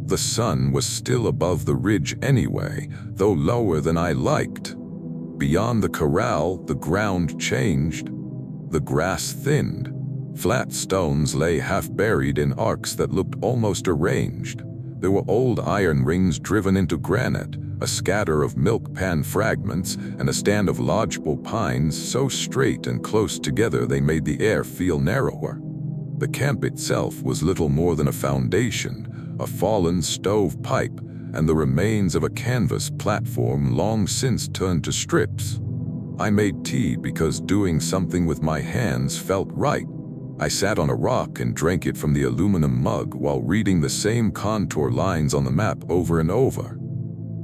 The sun was still above the ridge anyway, though lower than I liked. Beyond the corral, the ground changed. The grass thinned. Flat stones lay half-buried in arcs that looked almost arranged. There were old iron rings driven into granite, a scatter of milk pan fragments, and a stand of lodgepole pines so straight and close together they made the air feel narrower. The camp itself was little more than a foundation, a fallen stove pipe, and the remains of a canvas platform long since turned to strips. I made tea because doing something with my hands felt right. I sat on a rock and drank it from the aluminum mug while reading the same contour lines on the map over and over.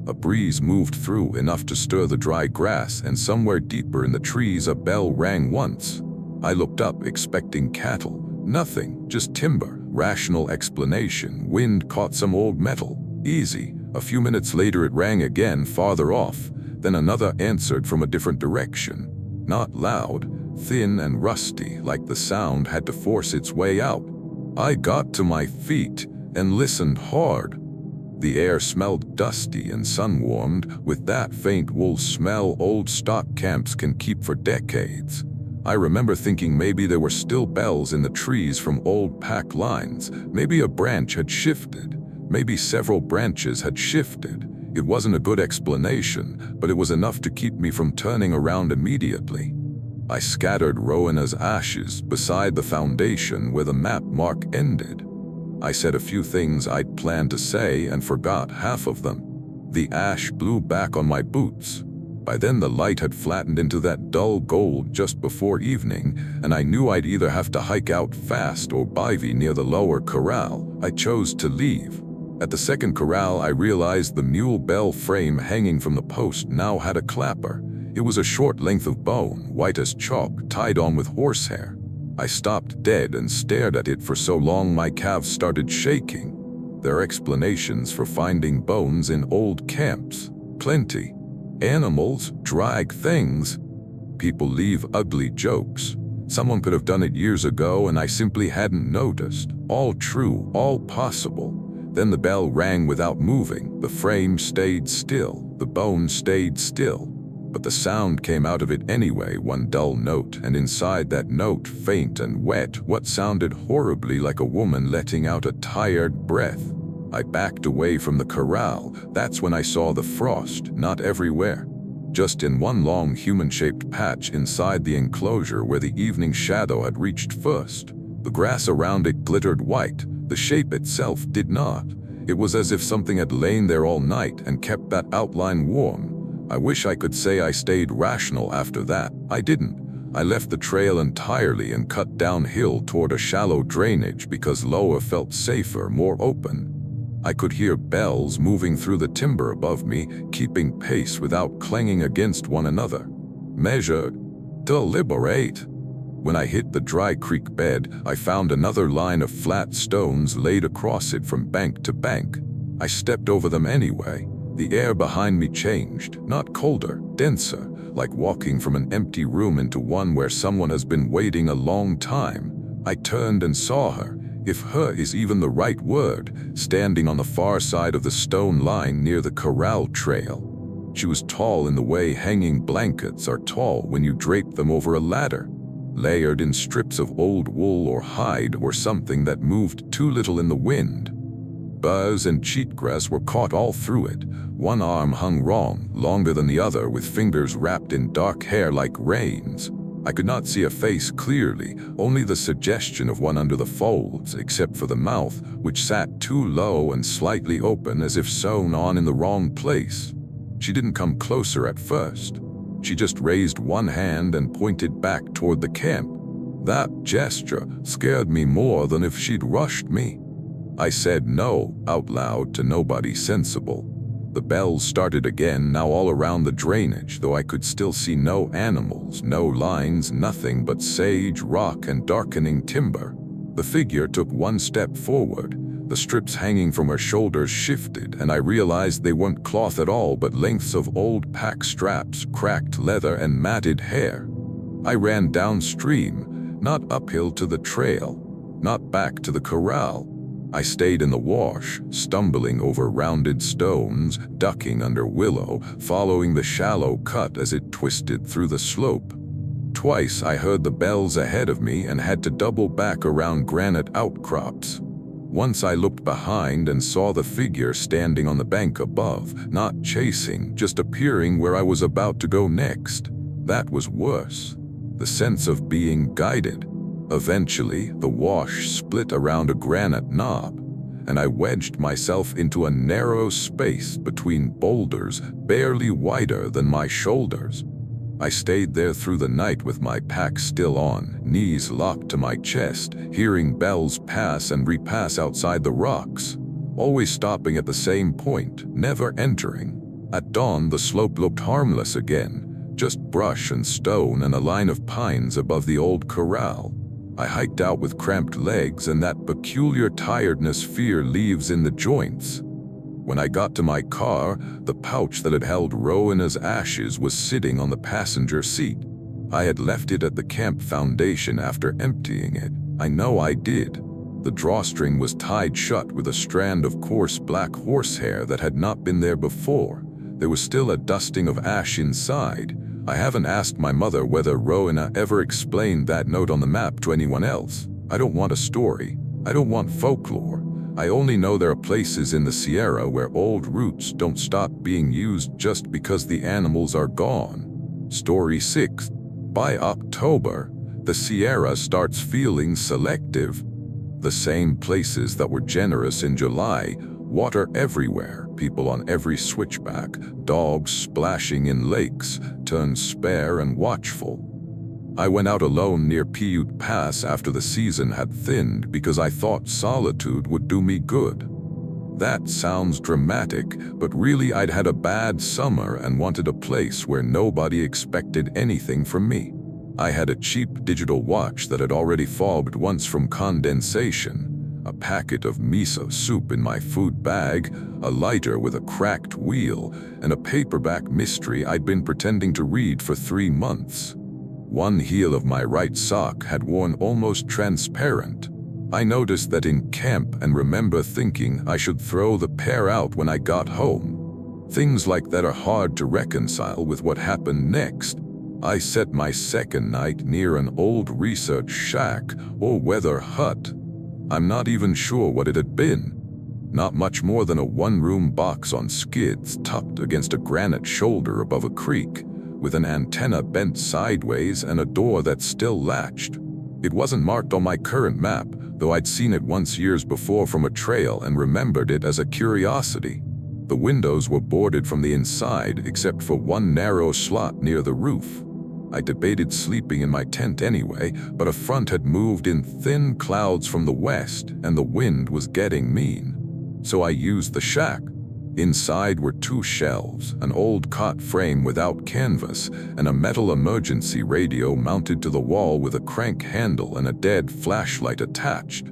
A breeze moved through enough to stir the dry grass, and somewhere deeper in the trees a bell rang once. I looked up expecting cattle. Nothing, just timber. Rational explanation. Wind caught some old metal. Easy. A few minutes later it rang again farther off, then another answered from a different direction. Not loud, thin and rusty, like the sound had to force its way out. I got to my feet and listened hard. The air smelled dusty and sun-warmed, with that faint wool smell old stock camps can keep for decades. I remember thinking maybe there were still bells in the trees from old pack lines, maybe a branch had shifted. Maybe several branches had shifted. It wasn't a good explanation, but it was enough to keep me from turning around immediately. I scattered Rowena's ashes beside the foundation where the map mark ended. I said a few things I'd planned to say and forgot half of them. The ash blew back on my boots. By then the light had flattened into that dull gold just before evening, and I knew I'd either have to hike out fast or bivy near the lower corral. I chose to leave. At the second corral, I realized the mule bell frame hanging from the post now had a clapper. It was a short length of bone, white as chalk, tied on with horsehair. I stopped dead and stared at it for so long my calves started shaking. There are explanations for finding bones in old camps. Plenty. Animals drag things. People leave ugly jokes. Someone could have done it years ago and I simply hadn't noticed. All true, all possible. Then the bell rang without moving. The frame stayed still. The bone stayed still. But the sound came out of it anyway, one dull note, and inside that note, faint and wet, what sounded horribly like a woman letting out a tired breath. I backed away from the corral. That's when I saw the frost, not everywhere. Just in one long human-shaped patch inside the enclosure where the evening shadow had reached first. The grass around it glittered white. The shape itself did not. It was as if something had lain there all night and kept that outline warm. I wish I could say I stayed rational after that. I didn't. I left the trail entirely and cut downhill toward a shallow drainage because lower felt safer, more open. I could hear bells moving through the timber above me, keeping pace without clanging against one another. Measured. Deliberate. When I hit the dry creek bed, I found another line of flat stones laid across it from bank to bank. I stepped over them anyway. The air behind me changed, not colder, denser, like walking from an empty room into one where someone has been waiting a long time. I turned and saw her, if her is even the right word, standing on the far side of the stone line near the corral trail. She was tall in the way hanging blankets are tall when you drape them over a ladder, layered in strips of old wool or hide or something that moved too little in the wind. Buzz and cheatgrass were caught all through it. One arm hung wrong, longer than the other, with fingers wrapped in dark hair like reins. I could not see a face clearly, only the suggestion of one under the folds, except for the mouth, which sat too low and slightly open as if sewn on in the wrong place. She didn't come closer at first. She just raised one hand and pointed back toward the camp. That gesture scared me more than if she'd rushed me. I said no out loud to nobody sensible. The bells started again, now all around the drainage, though I could still see no animals, no lines, nothing but sage, rock, and darkening timber. The figure took one step forward. The strips hanging from her shoulders shifted, and I realized they weren't cloth at all, but lengths of old pack straps, cracked leather, and matted hair. I ran downstream, not uphill to the trail, not back to the corral. I stayed in the wash, stumbling over rounded stones, ducking under willow, following the shallow cut as it twisted through the slope. Twice I heard the bells ahead of me and had to double back around granite outcrops. Once I looked behind and saw the figure standing on the bank above, not chasing, just appearing where I was about to go next. That was worse. The sense of being guided. Eventually, the wash split around a granite knob, and I wedged myself into a narrow space between boulders barely wider than my shoulders. I stayed there through the night with my pack still on, knees locked to my chest, hearing bells pass and repass outside the rocks, always stopping at the same point, never entering. At dawn, the slope looked harmless again, just brush and stone and a line of pines above the old corral. I hiked out with cramped legs and that peculiar tiredness fear leaves in the joints. When I got to my car, the pouch that had held Rowena's ashes was sitting on the passenger seat. I had left it at the camp foundation after emptying it. I know I did. The drawstring was tied shut with a strand of coarse black horsehair that had not been there before. There was still a dusting of ash inside. I haven't asked my mother whether Rowena ever explained that note on the map to anyone else. I don't want a story. I don't want folklore. I only know there are places in the Sierra where old routes don't stop being used just because the animals are gone. Story 6. By October, the Sierra starts feeling selective. The same places that were generous in July, water everywhere, people on every switchback, dogs splashing in lakes, turn spare and watchful. I went out alone near Pute Pass after the season had thinned because I thought solitude would do me good. That sounds dramatic, but really I'd had a bad summer and wanted a place where nobody expected anything from me. I had a cheap digital watch that had already fogged once from condensation, a packet of miso soup in my food bag, a lighter with a cracked wheel, and a paperback mystery I'd been pretending to read for 3 months. One heel of my right sock had worn almost transparent. I noticed that in camp and remember thinking I should throw the pair out when I got home. Things like that are hard to reconcile with what happened next. I set my second night near an old research shack or weather hut. I'm not even sure what it had been. Not much more than a one-room box on skids tucked against a granite shoulder above a creek, with an antenna bent sideways and a door that still latched. It wasn't marked on my current map, though I'd seen it once years before from a trail and remembered it as a curiosity. The windows were boarded from the inside except for one narrow slot near the roof. I debated sleeping in my tent anyway, but a front had moved in thin clouds from the west and the wind was getting mean. So I used the shack. Inside were 2 shelves, an old cot frame without canvas, and a metal emergency radio mounted to the wall with a crank handle and a dead flashlight attached.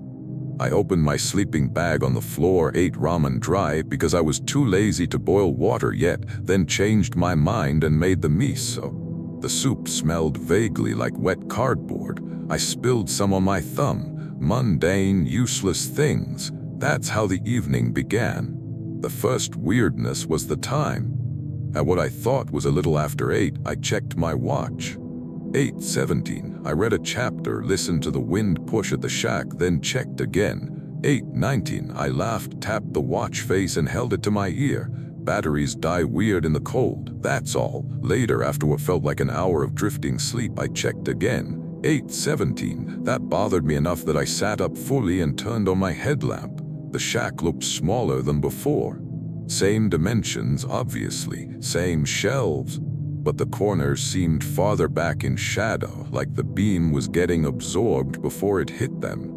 I opened my sleeping bag on the floor, ate ramen dry because I was too lazy to boil water yet, then changed my mind and made the miso. The soup smelled vaguely like wet cardboard. I spilled some on my thumb. Mundane, useless things. That's how the evening began. The first weirdness was the time. At what I thought was a little after 8, I checked my watch. 8:17, I read a chapter, listened to the wind push at the shack, then checked again. 8:19, I laughed, tapped the watch face and held it to my ear. Batteries die weird in the cold, that's all. Later, after what felt like an hour of drifting sleep, I checked again. 8:17, that bothered me enough that I sat up fully and turned on my headlamp. The shack looked smaller than before. Same dimensions, obviously, same shelves, but the corners seemed farther back in shadow, like the beam was getting absorbed before it hit them.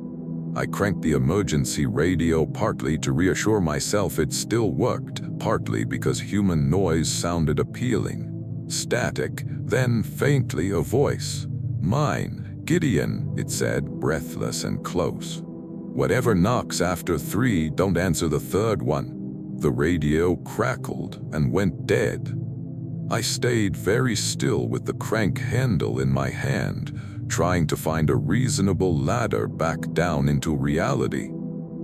I cranked the emergency radio, partly to reassure myself it still worked, partly because human noise sounded appealing. Static, then faintly a voice. "Mine, Gideon," it said, breathless and close. "Whatever knocks after 3, don't answer the third one." The radio crackled and went dead. I stayed very still with the crank handle in my hand, trying to find a reasonable ladder back down into reality.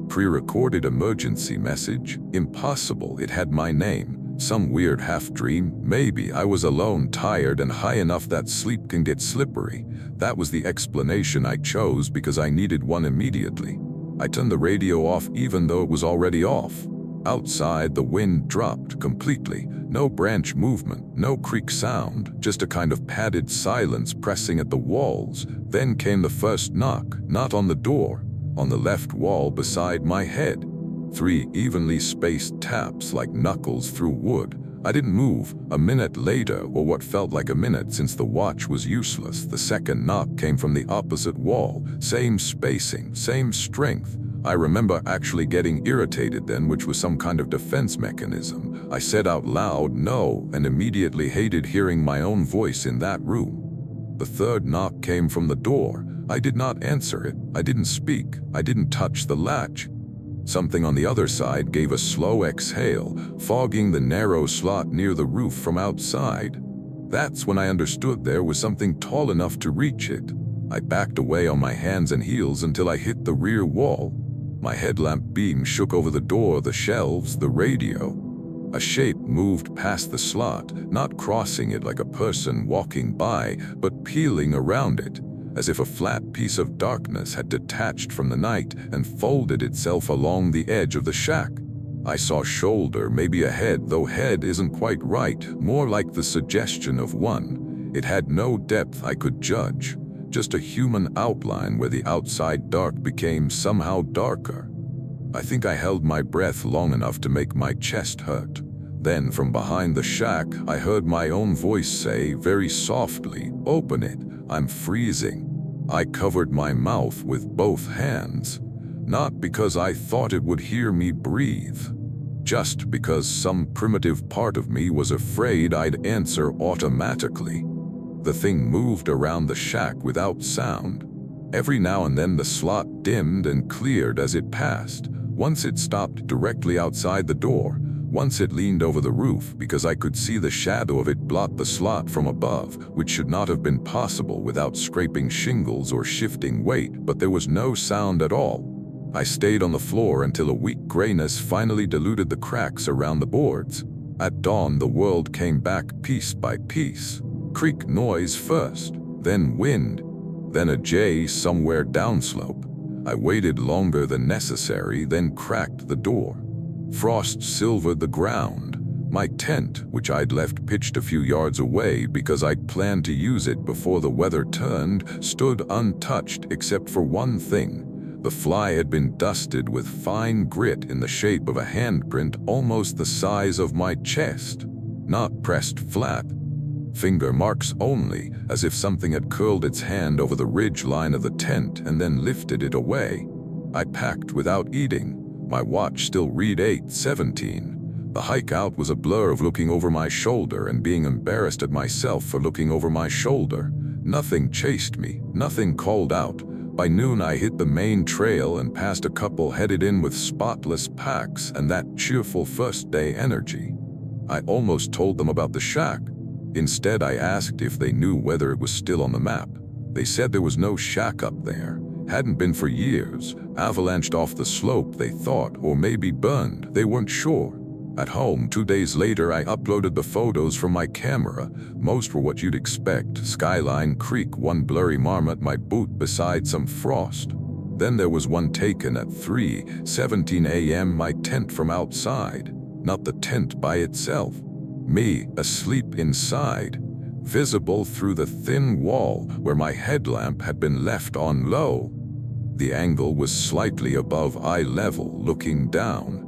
Pre-recorded emergency message? Impossible, it had my name. Some weird half-dream? Maybe I was alone, tired, and high enough that sleep can get slippery. That was the explanation I chose because I needed one immediately. I turned the radio off even though it was already off. Outside, the wind dropped completely. No branch movement, no creak sound, just a kind of padded silence pressing at the walls. Then came the first knock, not on the door, on the left wall beside my head. 3 evenly spaced taps like knuckles through wood. I didn't move. A minute later, or what felt like a minute since the watch was useless, the second knock came from the opposite wall. Same spacing, same strength. I remember actually getting irritated then, which was some kind of defense mechanism. I said out loud, "No," and immediately hated hearing my own voice in that room. The third knock came from the door. I did not answer it. I didn't speak. I didn't touch the latch. Something on the other side gave a slow exhale, fogging the narrow slot near the roof from outside. That's when I understood there was something tall enough to reach it. I backed away on my hands and heels until I hit the rear wall. My headlamp beam shook over the door, the shelves, the radio. A shape moved past the slot, not crossing it like a person walking by, but peeling around it, as if a flat piece of darkness had detached from the night and folded itself along the edge of the shack. I saw shoulder, maybe a head, though head isn't quite right, more like the suggestion of one. It had no depth I could judge. Just a human outline where the outside dark became somehow darker. I think I held my breath long enough to make my chest hurt. Then from behind the shack, I heard my own voice say, very softly, "Open it, I'm freezing." I covered my mouth with both hands, not because I thought it would hear me breathe, just because some primitive part of me was afraid I'd answer automatically. The thing moved around the shack without sound. Every now and then the slot dimmed and cleared as it passed. Once it stopped directly outside the door. Once it leaned over the roof because I could see the shadow of it blot the slot from above, which should not have been possible without scraping shingles or shifting weight, but there was no sound at all. I stayed on the floor until a weak grayness finally diluted the cracks around the boards. At dawn, the world came back piece by piece. Creak noise first, then wind, then a jay somewhere downslope. I waited longer than necessary, then cracked the door. Frost silvered the ground. My tent, which I'd left pitched a few yards away because I'd planned to use it before the weather turned, stood untouched except for one thing. The fly had been dusted with fine grit in the shape of a handprint almost the size of my chest, not pressed flat. Finger marks only, as if something had curled its hand over the ridge line of the tent and then lifted it away. I packed without eating. My watch still read 8:17. The hike out was a blur of looking over my shoulder and being embarrassed at myself for looking over my shoulder. Nothing chased me, nothing called out. By noon I hit the main trail and passed a couple headed in with spotless packs and that cheerful first day energy. I almost told them about the shack. Instead, I asked if they knew whether it was still on the map. They said there was no shack up there. Hadn't been for years. Avalanched off the slope, they thought, or maybe burned. They weren't sure. At home, 2 days later, I uploaded the photos from my camera. Most were what you'd expect: Skyline Creek, one blurry marmot, my boot beside some frost. Then there was one taken at 3:17 a.m., my tent from outside. Not the tent by itself. Me, asleep inside, visible through the thin wall where my headlamp had been left on low. The angle was slightly above eye level, looking down.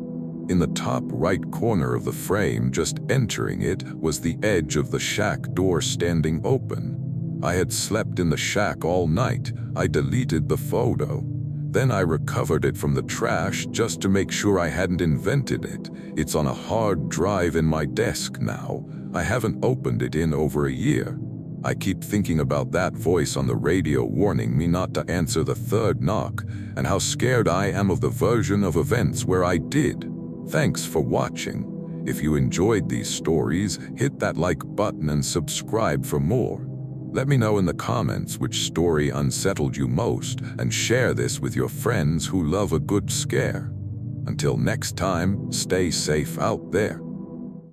In the top right corner of the frame, just entering it, was the edge of the shack door standing open. I had slept in the shack all night. I deleted the photo. Then I recovered it from the trash just to make sure I hadn't invented it. It's on a hard drive in my desk now. I haven't opened it in over a year. I keep thinking about that voice on the radio warning me not to answer the third knock, and how scared I am of the version of events where I did. Thanks for watching. If you enjoyed these stories, hit that like button and subscribe for more. Let me know in the comments which story unsettled you most, and share this with your friends who love a good scare. Until next time, stay safe out there.